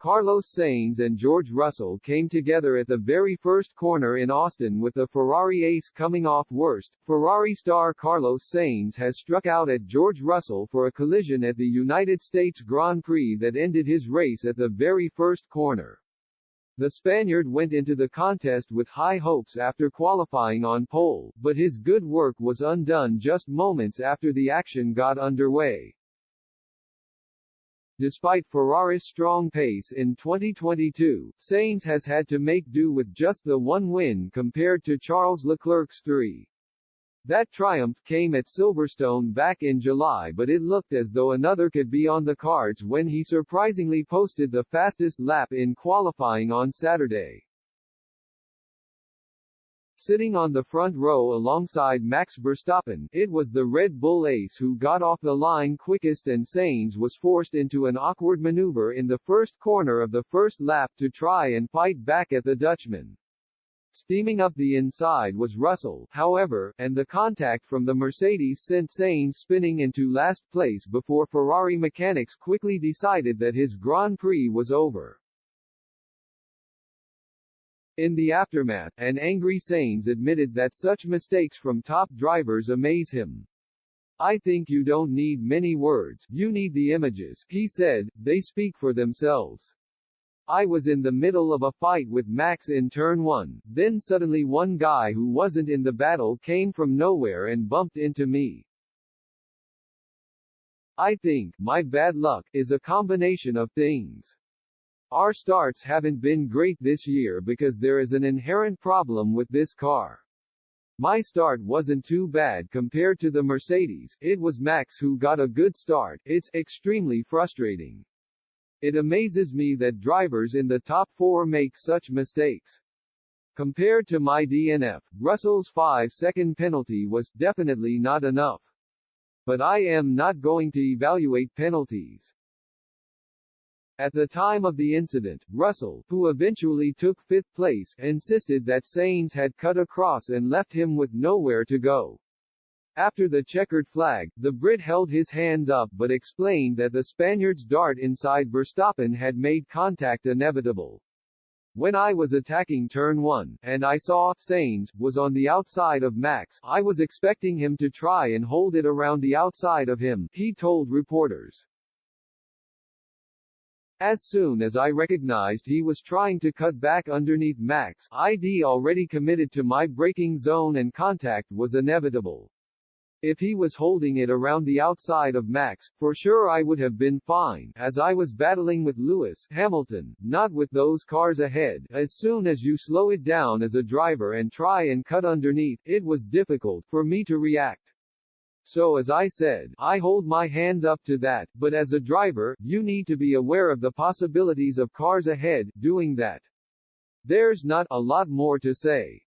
Carlos Sainz and George Russell came together at the very first corner in Austin with the Ferrari ace coming off worst. Ferrari star Carlos Sainz has struck out at George Russell for a collision at the United States Grand Prix that ended his race at the very first corner. The Spaniard went into the contest with high hopes after qualifying on pole, but his good work was undone just moments after the action got underway. Despite Ferrari's strong pace in 2022, Sainz has had to make do with just the one win compared to Charles Leclerc's 3. That triumph came at Silverstone back in July, but it looked as though another could be on the cards when he surprisingly posted the fastest lap in qualifying on Saturday. Sitting on the front row alongside Max Verstappen, it was the Red Bull ace who got off the line quickest, and Sainz was forced into an awkward maneuver in the first corner of the first lap to try and fight back at the Dutchman. Steaming up the inside was Russell, however, and the contact from the Mercedes sent Sainz spinning into last place before Ferrari mechanics quickly decided that his Grand Prix was over. In the aftermath, an angry Sainz admitted that such mistakes from top drivers amaze him. "I think you don't need many words, you need the images," he said, "they speak for themselves. I was in the middle of a fight with Max in turn 1, then suddenly one guy who wasn't in the battle came from nowhere and bumped into me. I think, my bad luck, is a combination of things. Our starts haven't been great this year because there is an inherent problem with this car. My start wasn't too bad compared to the Mercedes, it was Max who got a good start. It's extremely frustrating. It amazes me that drivers in the top 4 make such mistakes. Compared to my DNF, Russell's 5-second penalty was definitely not enough. But I am not going to evaluate penalties." At the time of the incident, Russell, who eventually took 5th place, insisted that Sainz had cut across and left him with nowhere to go. After the checkered flag, the Brit held his hands up but explained that the Spaniard's dart inside Verstappen had made contact inevitable. "When I was attacking turn 1, and I saw Sainz was on the outside of Max, I was expecting him to try and hold it around the outside of him," he told reporters. "As soon as I recognized he was trying to cut back underneath Max, I'd already committed to my braking zone and contact was inevitable. If he was holding it around the outside of Max, for sure I would have been fine, as I was battling with Lewis Hamilton, not with those cars ahead. As soon as you slow it down as a driver and try and cut underneath, it was difficult for me to react. So as I said, I hold my hands up to that, but as a driver, you need to be aware of the possibilities of cars ahead, doing that. There's not a lot more to say."